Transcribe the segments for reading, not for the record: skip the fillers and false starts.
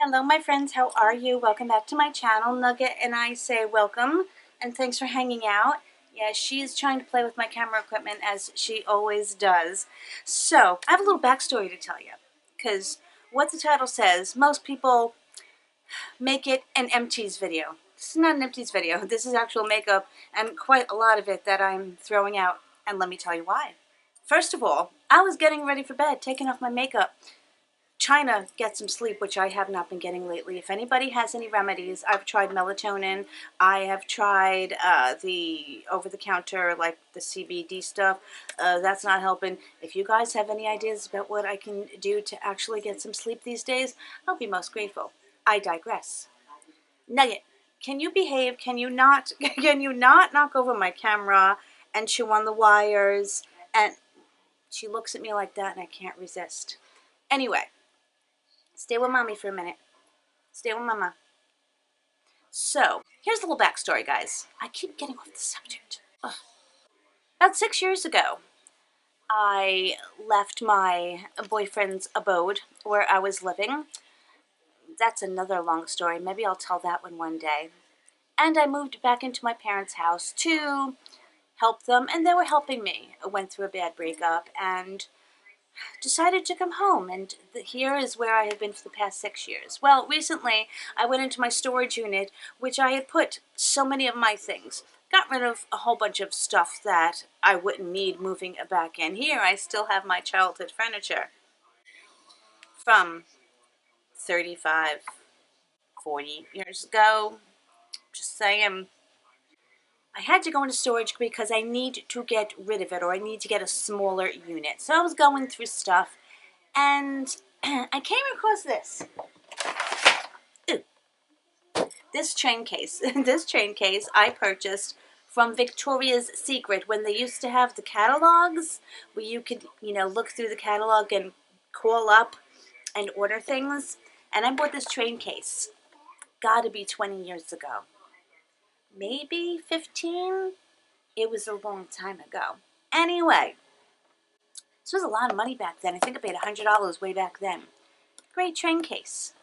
Hello my friends, how are you? Welcome back to my channel. Nugget and I say welcome and thanks for hanging out. Yeah, she's trying to play with my camera equipment as she always does. So, I have a little backstory to tell you. Because what the title says, most people make it an empties video. This is not an empties video. This is actual makeup and quite a lot of it that I'm throwing out. And let me tell you why. First of all, I was getting ready for bed, taking off my makeup, trying to get some sleep, which I have not been getting lately. If anybody has any remedies, I've tried melatonin. I have tried the over-the-counter, like the CBD stuff. That's not helping. If you guys have any ideas about what I can do to actually get some sleep these days, I'll be most grateful. I digress. Nugget, can you behave? Can you not? Can you not knock over my camera and chew on the wires? And she looks at me like that, and I can't resist. Anyway. Stay with mommy for a minute. Stay with mama. So, here's a little backstory, guys. I keep getting off the subject. Ugh. About 6 years ago, I left my boyfriend's abode where I was living. That's another long story. Maybe I'll tell that one day. And I moved back into my parents' house to help them, and they were helping me. I went through a bad breakup and decided to come home, and here is where I have been for the past 6 years. Well, recently I went into my storage unit, which I had put so many of my things. Got rid of a whole bunch of stuff that I wouldn't need moving back in. Here I still have my childhood furniture from 35, 40 years ago. Just saying. I had to go into storage because I need to get rid of it, or I need to get a smaller unit. So I was going through stuff, and I came across this. Ooh. This train case. This train case I purchased from Victoria's Secret when they used to have the catalogs where you could, look through the catalog and call up and order things. And I bought this train case. Gotta be 20 years ago. Maybe 15? It was a long time ago. Anyway, this was a lot of money back then. I think I paid $100 way back then. Great train case.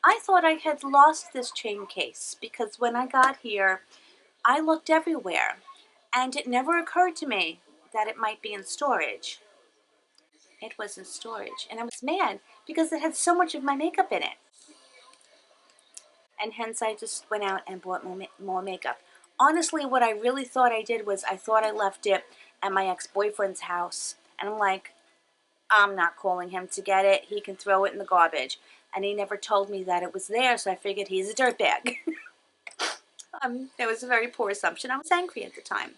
I thought I had lost this train case because when I got here, I looked everywhere and it never occurred to me that it might be in storage. It was in storage, and I was mad because it had so much of my makeup in it. And hence I just went out and bought more makeup. Honestly, what I really thought I did was I thought I left it at my ex-boyfriend's house. And I'm like, I'm not calling him to get it. He can throw it in the garbage. And he never told me that it was there, so I figured he's a dirtbag. It was a very poor assumption. I was angry at the time.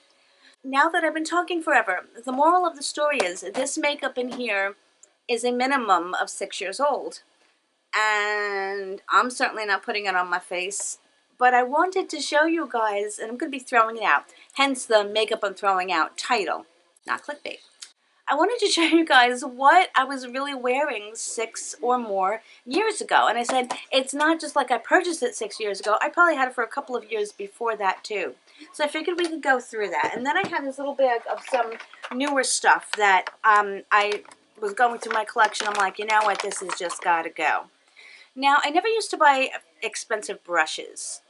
Now that I've been talking forever, the moral of the story is this makeup in here is a minimum of 6 years old. And I'm certainly not putting it on my face. But I wanted to show you guys, and I'm going to be throwing it out. Hence the makeup I'm throwing out title, not clickbait. I wanted to show you guys what I was really wearing 6 or more years ago. And I said, it's not just like I purchased it 6 years ago. I probably had it for a couple of years before that too. So I figured we could go through that. And then I have this little bag of some newer stuff that I was going through my collection. I'm like, you know what, this has just got to go. Now, I never used to buy expensive brushes.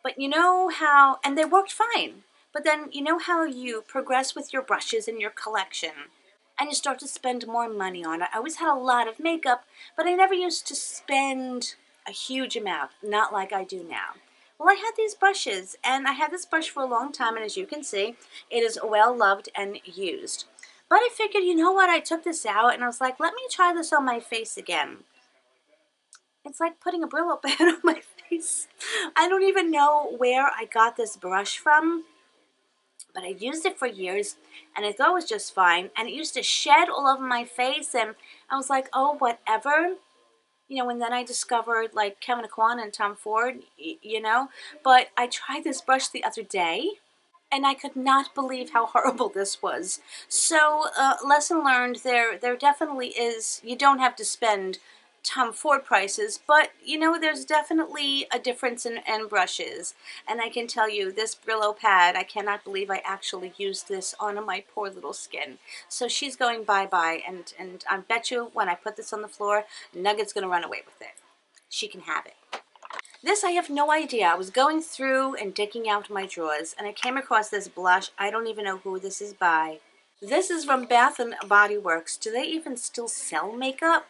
But you know how, and they worked fine. But then you know how you progress with your brushes in your collection and you start to spend more money on it. I always had a lot of makeup, but I never used to spend a huge amount, not like I do now. Well, I had these brushes, and I had this brush for a long time, and as you can see, it is well loved and used. But I figured, you know what, I took this out, and I was like, let me try this on my face again. It's like putting a Brillo pad on my face. I don't even know where I got this brush from, but I used it for years, and I thought it was just fine, and it used to shed all over my face, and I was like, oh, whatever. And then I discovered, like, Kevin Aquan and Tom Ford, but I tried this brush the other day, and I could not believe how horrible this was. So, lesson learned, there definitely is, you don't have to spend Tom Ford prices, but there's definitely a difference in brushes. And I can tell you, this Brillo pad, I cannot believe I actually used this on my poor little skin. So she's going bye-bye, and I bet you when I put this on the floor, Nugget's going to run away with it. she can have it. This I have no idea. I was going through and digging out my drawers, and I came across this blush. I don't even know who this is by. This is from Bath and Body Works. Do they even still sell makeup?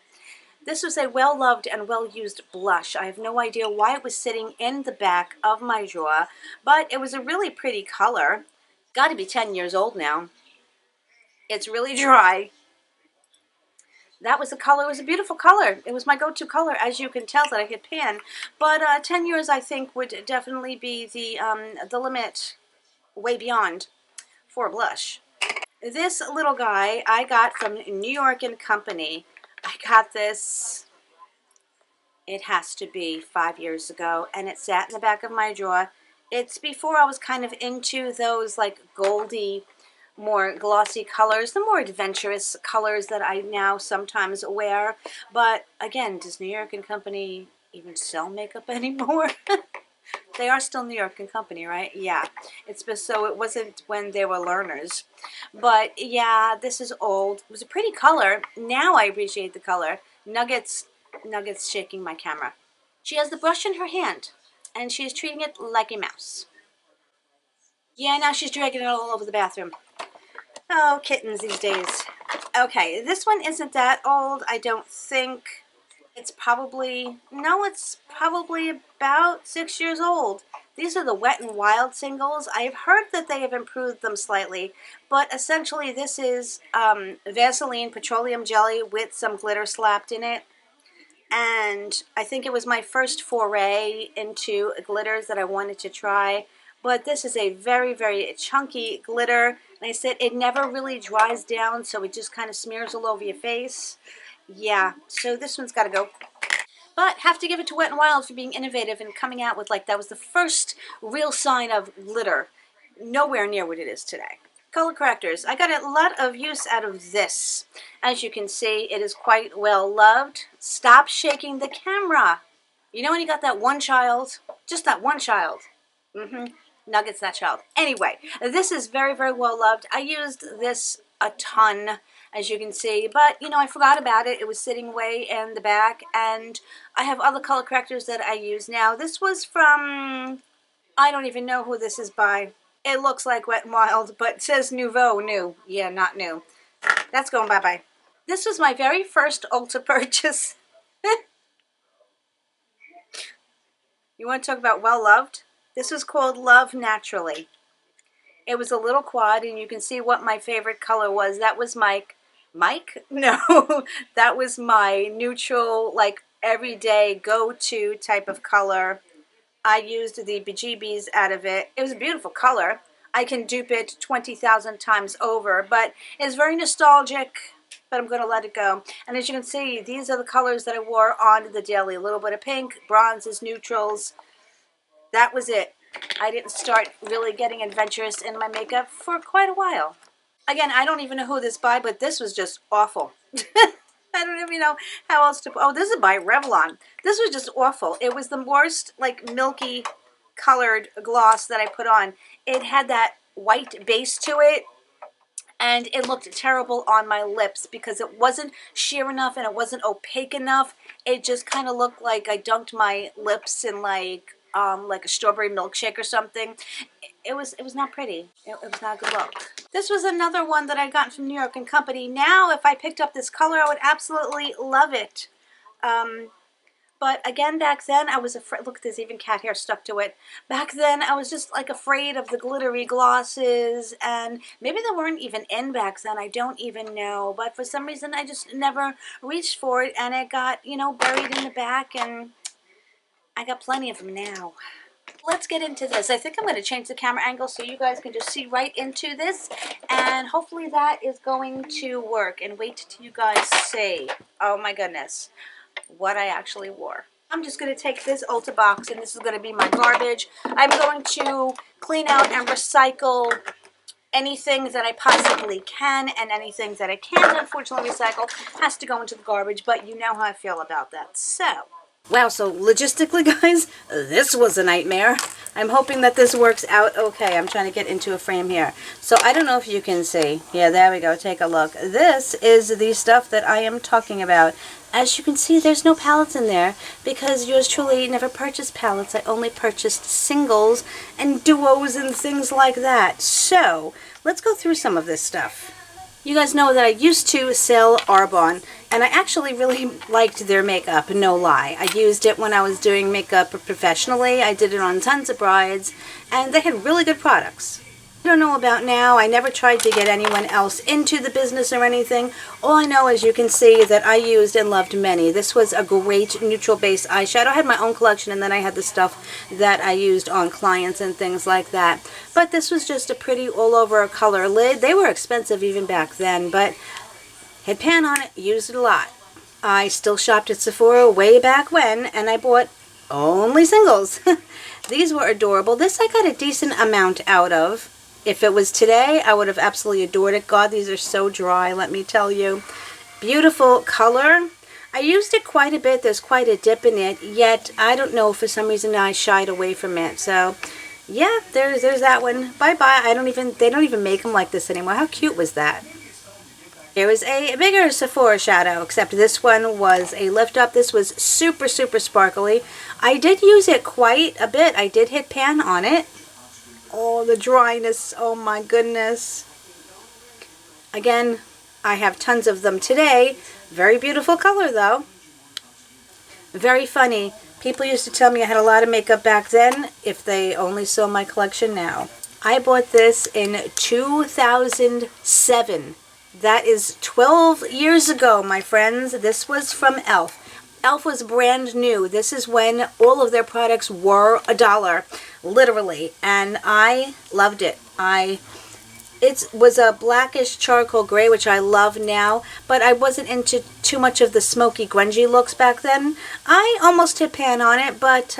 This was a well-loved and well-used blush. I have no idea why it was sitting in the back of my drawer, but it was a really pretty color. Got to be 10 years old now. It's really dry. That was the color. It was a beautiful color. It was my go-to color, as you can tell that I could pan. But 10 years, I think, would definitely be the limit, way beyond, for a blush. This little guy I got from New York and Company. I got this, it has to be 5 years ago, and it sat in the back of my drawer. It's before I was kind of into those like goldy, more glossy colors, the more adventurous colors that I now sometimes wear. But again, does New York and Company even sell makeup anymore? They are still New York and Company, right? Yeah. So it wasn't when they were learners. But yeah, this is old. It was a pretty color. Now I appreciate the color. Nuggets shaking my camera. She has the brush in her hand, and she's treating it like a mouse. Yeah, now she's dragging it all over the bathroom. Oh, kittens these days. Okay, this one isn't that old, I don't think. It's probably about 6 years old. These are the Wet n Wild singles. I've heard that they have improved them slightly, but essentially this is Vaseline petroleum jelly with some glitter slapped in it. And I think it was my first foray into glitters that I wanted to try. But this is a very, very chunky glitter. And I said it never really dries down, so it just kind of smears all over your face. Yeah, so this one's got to go. But have to give it to Wet n Wild for being innovative and coming out with, like, that was the first real sign of glitter. Nowhere near what it is today. Color correctors. I got a lot of use out of this. As you can see, it is quite well loved. Stop shaking the camera. You know when you got that one child? Just that one child. Nuggets, that child. Anyway, this is very, very well loved. I used this a ton, as you can see, but you know, I forgot about it. It was sitting way in the back, and I have other color correctors that I use now. This was from, I don't even know who this is by. It looks like Wet n Wild, but it says Nouveau, new. Yeah, not new. That's going bye-bye. This was my very first Ulta purchase. You want to talk about well-loved? This was called Love Naturally. It was a little quad, and you can see what my favorite color was. That was Mike? No, that was my neutral, like, everyday go-to type of color. I used the bejeebies out of it. It was a beautiful color. I can dupe it 20,000 times over, but it's very nostalgic, but I'm going to let it go. And as you can see, these are the colors that I wore on the daily. A little bit of pink, bronzes, neutrals. That was it. I didn't start really getting adventurous in my makeup for quite a while. Again, I don't even know who this by, but this was just awful. I don't even know how else to... Oh, this is by Revlon. This was just awful. It was the worst, like, milky colored gloss that I put on. It had that white base to it, and it looked terrible on my lips because it wasn't sheer enough and it wasn't opaque enough. It just kind of looked like I dunked my lips in, like a strawberry milkshake or something. It was not pretty. It was not a good look. This was another one that I got from New York and Company. Now, if I picked up this color, I would absolutely love it. But again, back then, I was afraid. Look, there's even cat hair stuck to it. Back then, I was just like afraid of the glittery glosses, and maybe they weren't even in back then. I don't even know. But for some reason, I just never reached for it, and it got, you know, buried in the back, and I got plenty of them now. Let's get into this. I think I'm going to change the camera angle so you guys can just see right into this, and hopefully that is going to work. And wait till you guys see, oh my goodness, what I actually wore. I'm just going to take this Ulta box, and this is going to be my garbage. I'm going to clean out and recycle anything that I possibly can, and anything that I can't, unfortunately, recycle has to go into the garbage, but you know how I feel about that. So, wow, so logistically, guys, this was a nightmare. I'm hoping that this works out okay. I'm trying to get into a frame here. So I don't know if you can see. Yeah, there we go. Take a look. This is the stuff that I am talking about. As you can see, there's no palettes in there because yours truly never purchased palettes. I only purchased singles and duos and things like that. So let's go through some of this stuff. You guys know that I used to sell Arbonne, and I actually really liked their makeup, no lie. I used it when I was doing makeup professionally. I did it on tons of brides, and they had really good products. I don't know about now. I never tried to get anyone else into the business or anything. All I know is you can see that I used and loved many. This was a great neutral base eyeshadow. I had my own collection, and then I had the stuff that I used on clients and things like that. But this was just a pretty all-over color lid. They were expensive even back then, but had pan on it, used it a lot. I still shopped at Sephora way back when, and I bought only singles. These were adorable. This I got a decent amount out of. If it was today, I would have absolutely adored it. God, these are so dry, let me tell you. Beautiful color. I used it quite a bit. There's quite a dip in it, yet I don't know, for some reason I shied away from it. So, yeah, there's that one. Bye-bye. They don't even make them like this anymore. How cute was that? Here was a bigger Sephora shadow, except this one was a lift up. This was super, super sparkly. I did use it quite a bit. I did hit pan on it. Oh, the dryness. Oh, my goodness. Again, I have tons of them today. Very beautiful color, though. Very funny. People used to tell me I had a lot of makeup back then if they only saw my collection now. I bought this in 2007. That is 12 years ago, my friends. This was from e.l.f. e.l.f. was brand new. This is when all of their products were $1, literally, and I loved it. It was a blackish charcoal gray, which I love now, but I wasn't into too much of the smoky, grungy looks back then. I almost hit pan on it, but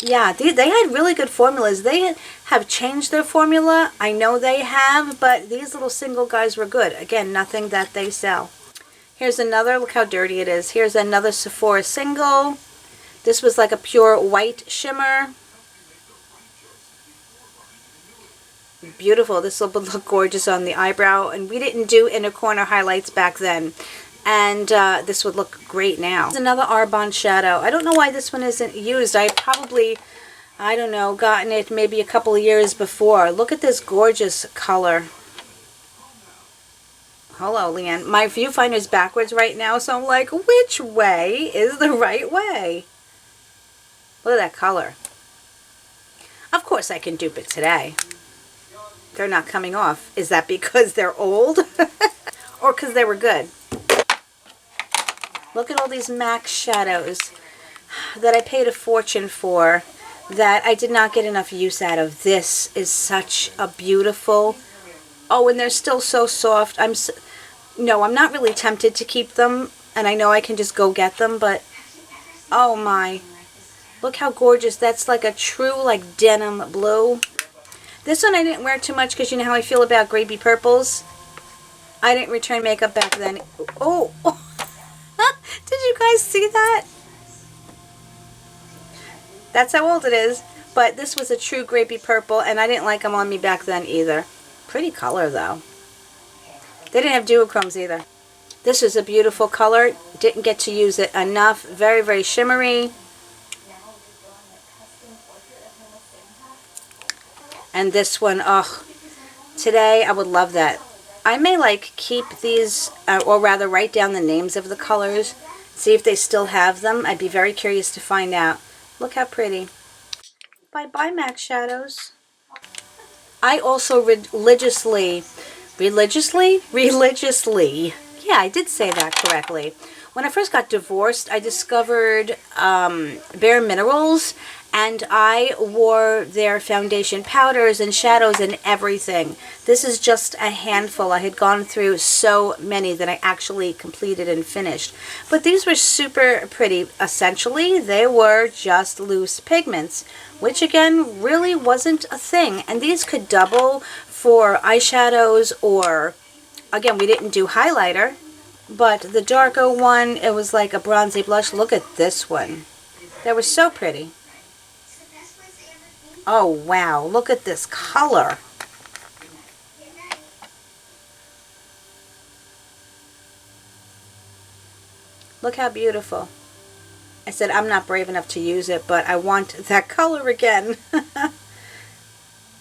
yeah, they had really good formulas. They have changed their formula. I know they have, but these little single guys were good. Again, nothing that they sell. Here's another. Look how dirty it is. Here's another Sephora single. This was like a pure white shimmer. Beautiful. This will look gorgeous on the eyebrow. And we didn't do inner corner highlights back then. And this would look great now. Here's another Arbonne shadow. I don't know why this one isn't used. I probably, I don't know, gotten it maybe a couple of years before. Look at this gorgeous color. Hello, Leanne. My viewfinder's backwards right now, so I'm like, which way is the right way? Look at that color. Of course I can dupe it today. They're not coming off. Is that because they're old? Or because they were good? Look at all these MAC shadows that I paid a fortune for that I did not get enough use out of. This is such a beautiful... Oh, and they're still so soft. No, I'm not really tempted to keep them, and I know I can just go get them, but oh my. Look how gorgeous. That's like a true like denim blue. This one I didn't wear too much because you know how I feel about gravy purples. I didn't return makeup back then. Oh, did you guys see that? That's how old it is. But this was a true grapey purple, and I didn't like them on me back then either. Pretty color, though. They didn't have duochromes either. This is a beautiful color. Didn't get to use it enough. Very, very shimmery. And this one, oh, today I would love that. I may like keep these, or rather write down the names of the colors. See if they still have them. I'd be very curious to find out. Look how pretty. Bye-bye, MAC shadows. I also religiously, yeah, I did say that correctly. When I first got divorced, I discovered Bare Minerals, and I wore their foundation powders and shadows and everything. This is just a handful. I had gone through so many that I actually completed and finished. But these were super pretty. Essentially, they were just loose pigments, which again really wasn't a thing. And these could double for eyeshadows, or again, we didn't do highlighter, but the darker one, it was like a bronzy blush. Look at this one. They were so pretty. Oh, wow. Look at this color. Look how beautiful. I said I'm not brave enough to use it, but I want that color again.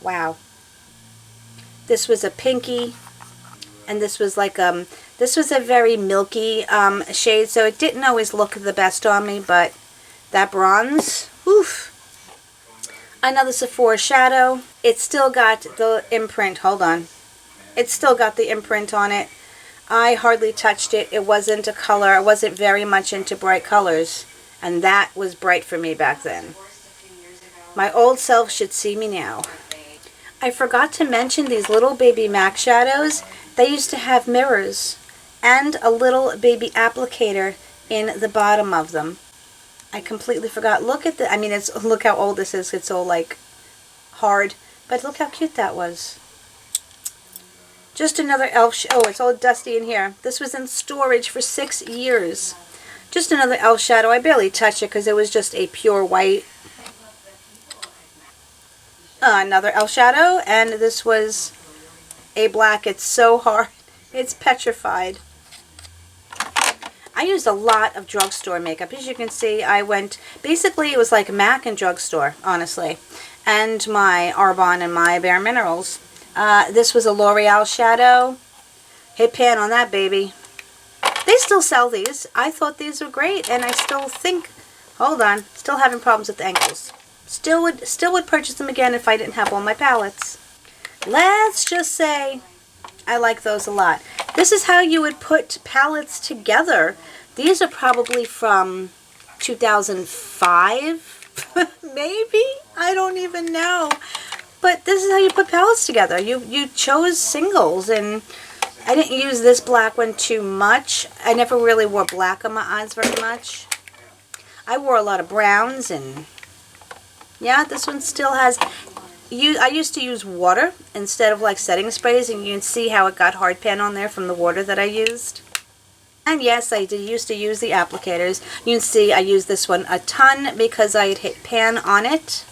Wow. This was a pinky, and this was like this was a very milky shade, so it didn't always look the best on me, but that bronze, oof. Another Sephora shadow. It's still got the imprint. Hold on. It's still got the imprint on it. I hardly touched it. It wasn't a color. I wasn't very much into bright colors, and that was bright for me back then. My old self should see me now. I forgot to mention these little baby MAC shadows. They used to have mirrors and a little baby applicator in the bottom of them. I completely forgot. Look at the, I mean, look how old this is. It's all like hard, but look how cute that was. Just another e.l.f. Oh, it's all dusty in here. This was in storage for 6 years. Just another e.l.f. shadow. I barely touched it because it was just a pure white. Another e.l.f. shadow, and this was a black. It's so hard. It's petrified. I used a lot of drugstore makeup. As you can see, I went, basically it was like MAC and drugstore, honestly. And my Arbonne and my Bare Minerals. This was a L'Oreal shadow. Hit pan on that, baby. They still sell these. I thought these were great, and I still think, hold on, still having problems with the ankles. Still would purchase them again if I didn't have all my palettes. Let's just say I like those a lot. This is how you would put palettes together. These are probably from 2005, maybe? I don't even know. But this is how you put palettes together. You chose singles, and I didn't use this black one too much. I never really wore black on my eyes very much. I wore a lot of browns, and yeah, this one still has... I used to use water instead of like setting sprays, and you can see how it got hard pan on there from the water that I used. And yes, I used to use the applicators. You can see I used this one a ton because I had hit pan on it.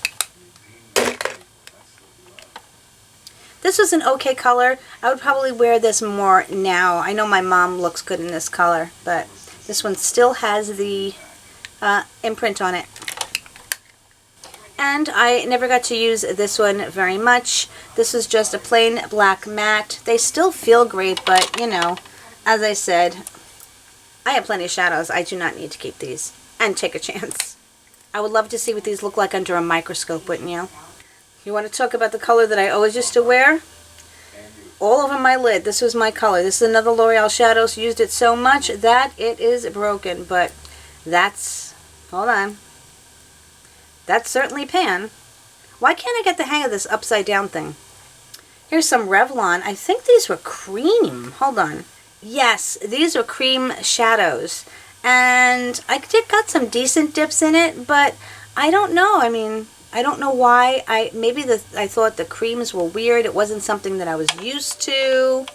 This was an okay color. I would probably wear this more now. I know my mom looks good in this color, but this one still has the imprint on it. And I never got to use this one very much. This is just a plain black matte. They still feel great, but you know, as I said, I have plenty of shadows. I do not need to keep these and take a chance. I would love to see what these look like under a microscope, wouldn't you? You want to talk about the color that I always used to wear? All over my lid. This was my color. This is another L'Oreal Shadows. Used it so much that it is broken, but that's, hold on. That's certainly pan. Why can't I get the hang of this upside down thing? Here's some Revlon. I think these were cream. Hold on. Yes, these are cream shadows. And I got some decent dips in it, but I don't know. I mean, I don't know why. I thought the creams were weird. It wasn't something that I was used to.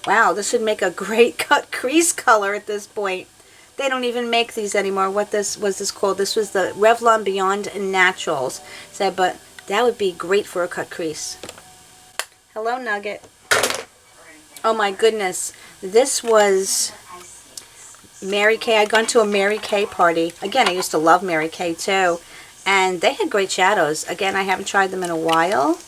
Wow, this would make a great cut crease color at this point. They don't even make these anymore. What was this called? This was the Revlon Beyond Naturals. So, but that would be great for a cut crease. Hello, Nugget. Oh my goodness. This was Mary Kay. I'd gone to a Mary Kay party. Again, I used to love Mary Kay too. And they had great shadows. Again, I haven't tried them in a while.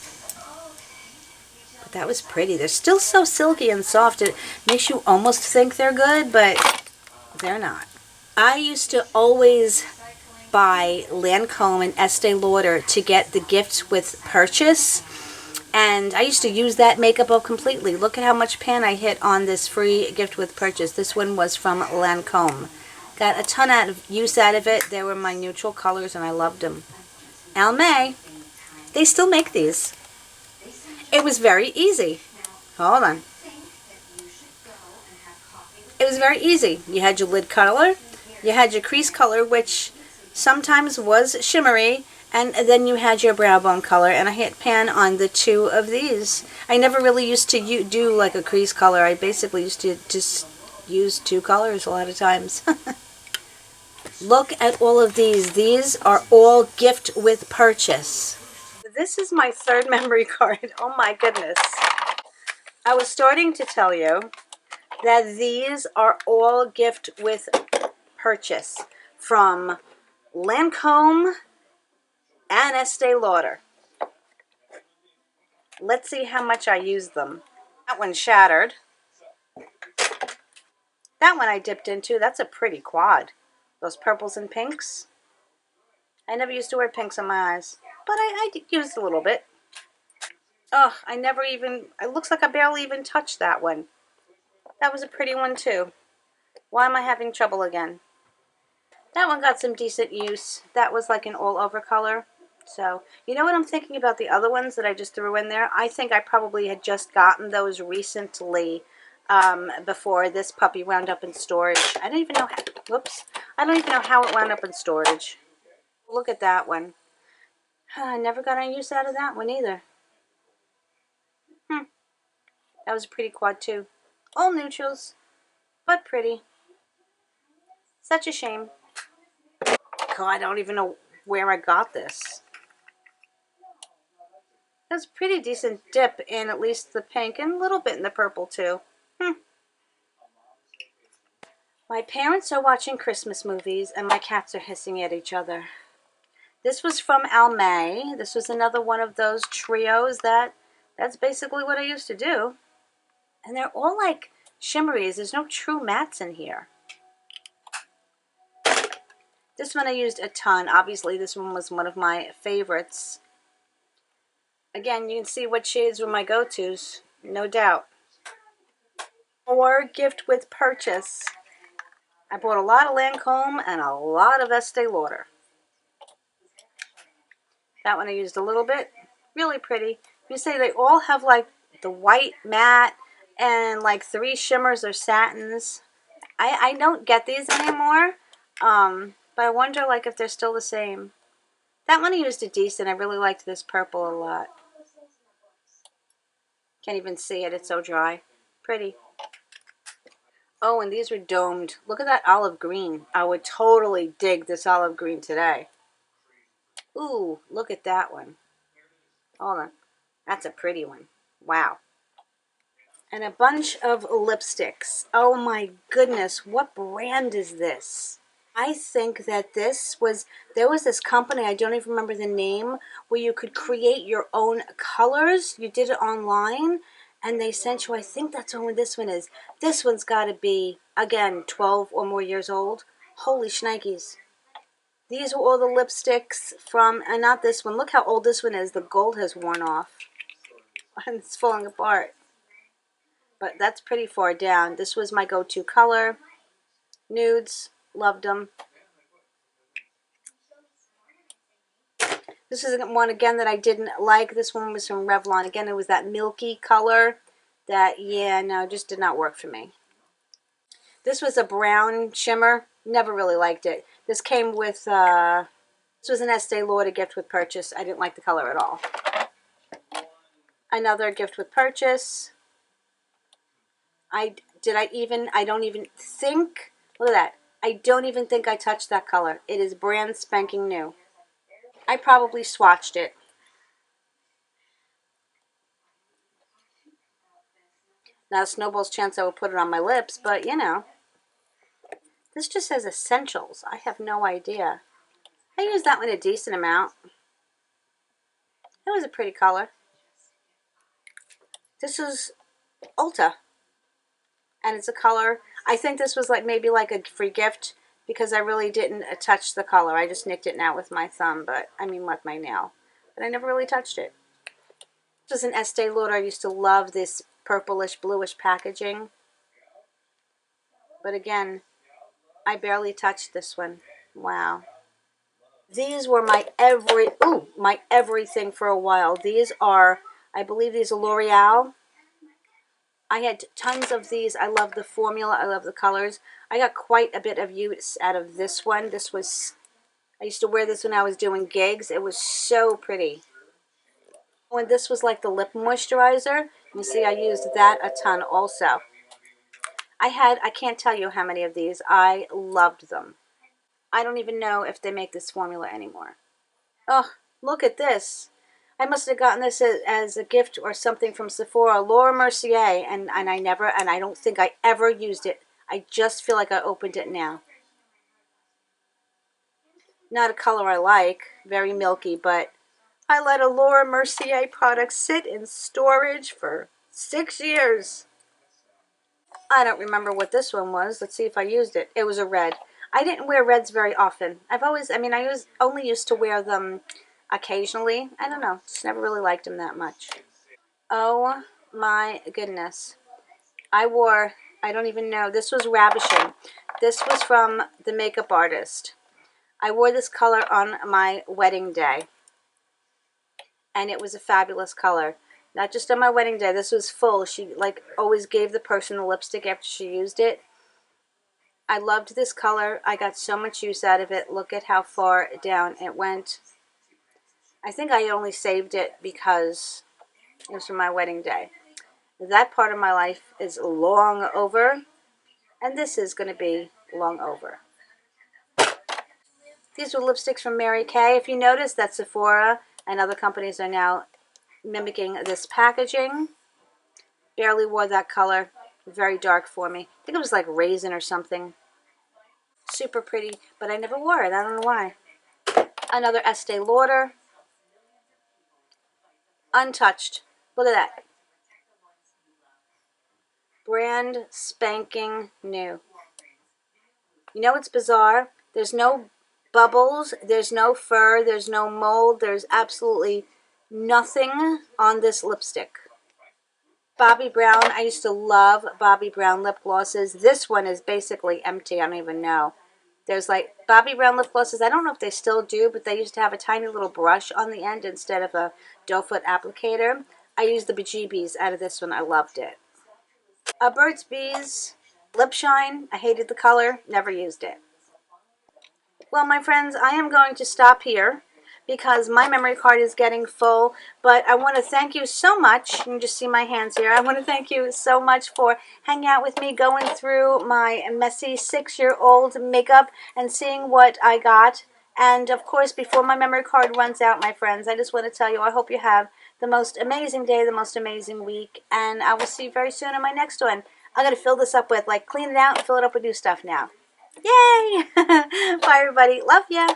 But that was pretty. They're still so silky and soft. It makes you almost think they're good, but they're not. I used to always buy Lancome and Estee Lauder to get the gifts with purchase. And I used to use that makeup up completely. Look at how much pan I hit on this free gift with purchase. This one was from Lancome. Got a ton of use out of it. They were my neutral colors and I loved them. Almay. They still make these. It was very easy. Hold on. It was very easy. You had your lid color. You had your crease color, which sometimes was shimmery. And then you had your brow bone color. And I hit pan on the two of these. I never really used to do like a crease color. I basically used to just use two colors a lot of times. Look at all of these. These are all gift with purchase. This is my third memory card. Oh my goodness. I was starting to tell you that these are all gift with purchase from Lancome and Estee Lauder. Let's see how much I used them. That one shattered. That one I dipped into. That's a pretty quad. Those purples and pinks. I never used to wear pinks on my eyes, but I used a little bit. Oh, I never even, it looks like I barely even touched that one. That was a pretty one too. Why am I having trouble again? That one got some decent use. That was like an all over color. So, you know what I'm thinking about the other ones that I just threw in there? I think I probably had just gotten those recently before this puppy wound up in storage. I don't even know how, whoops. I don't even know how it wound up in storage. Look at that one. I never got any use out of that one either. That was a pretty quad too. All neutrals, but pretty. Such a shame. God, I don't even know where I got this. That's a pretty decent dip in at least the pink and a little bit in the purple too. My parents are watching Christmas movies and my cats are hissing at each other. This was from Almay. This was another one of those trios that's basically what I used to do. And they're all like shimmeries. There's no true mattes in here. This one I used a ton. Obviously, this one was one of my favorites. Again, you can see what shades were my go-tos, no doubt. Or gift with purchase. I bought a lot of Lancome and a lot of Estee Lauder. That one I used a little bit. Really pretty. You say they all have like the white matte and like 3 shimmers or satins. I don't get these anymore, but I wonder like if they're still the same. That one I used a decent. I really liked this purple a lot. Can't even see it. It's so dry. Pretty. Oh, and these were domed. Look at that olive green. I would totally dig this olive green today. Ooh, look at that one. Hold on. That's a pretty one. Wow. And a bunch of lipsticks. Oh my goodness. What brand is this? I think that there was this company, I don't even remember the name, where you could create your own colors. You did it online, and they sent you, I think that's what this one is. This one's got to be, again, 12 or more years old. Holy shnikes. These were all the lipsticks from, and not this one. Look how old this one is. The gold has worn off. And it's falling apart. But that's pretty far down. This was my go-to color. Nudes. Loved them. This is one, again, that I didn't like. This one was from Revlon. Again, it was that milky color that, yeah, no, just did not work for me. This was a brown shimmer. Never really liked it. This came with, this was an Estee Lauder gift with purchase. I didn't like the color at all. Another gift with purchase. I don't even think, look at that. I don't even think I touched that color. It is brand spanking new. I probably swatched it. Now, snowball's chance I will put it on my lips, but you know. This just says essentials. I have no idea. I used that one a decent amount. It was a pretty color. This is Ulta. And it's a color. I think this was like maybe like a free gift because I really didn't touch the color. I just nicked it now with my thumb, with my nail. But I never really touched it. This was an Estee Lauder. I used to love this purplish, bluish packaging. But again, I barely touched this one. Wow. These were my everything for a while. These are, I believe these are L'Oreal. I had tons of these. I love the formula. I love the colors. I got quite a bit of use out of this one. I used to wear this when I was doing gigs. It was so pretty. When this was like the lip moisturizer, you see I used that a ton also. I can't tell you how many of these. I loved them. I don't even know if they make this formula anymore. Oh, look at this. I must have gotten this as a gift or something from Sephora. Laura Mercier, and I don't think I ever used it. I just feel like I opened it now. Not a color I like, very milky, but I let a Laura Mercier product sit in storage for 6 years. I don't remember what this one was. Let's see if I used it. It was a red. I didn't wear reds very often. Only used to wear them occasionally. I don't know. Just never really liked them that much. Oh my goodness. I don't even know. This was ravishing. This was from the makeup artist. I wore this color on my wedding day. And it was a fabulous color. Not just on my wedding day. This was full. She like always gave the person the lipstick after she used it. I loved this color. I got so much use out of it. Look at how far down it went. I think I only saved it because it was from my wedding day. That part of my life is long over, and this is going to be long over. These were lipsticks from Mary Kay. If you notice that Sephora and other companies are now mimicking this packaging. Barely wore that color. Very dark for me. I think it was like raisin or something. Super pretty, but I never wore it. I don't know why. Another Estee Lauder. Untouched. Look at that. Brand spanking new. You know what's bizarre? There's no bubbles. There's no fur. There's no mold. There's absolutely nothing on this lipstick. Bobbi Brown. I used to love Bobbi Brown lip glosses. This one is basically empty. I don't even know. There's like Bobbi Brown lip glosses. I don't know if they still do, but they used to have a tiny little brush on the end instead of a doe foot applicator. I used the bejeebies out of this one. I loved it. Burt's Bees Lip Shine. I hated the color. Never used it. Well, my friends, I am going to stop here because my memory card is getting full. But I want to thank you so much. You can just see my hands here. I want to thank you so much for hanging out with me, going through my messy 6-year-old makeup and seeing what I got. And, of course, before my memory card runs out, my friends, I just want to tell you I hope you have the most amazing day, the most amazing week. And I will see you very soon in my next one. I'm going to fill this up with, clean it out and fill it up with new stuff now. Yay! Bye, everybody. Love ya.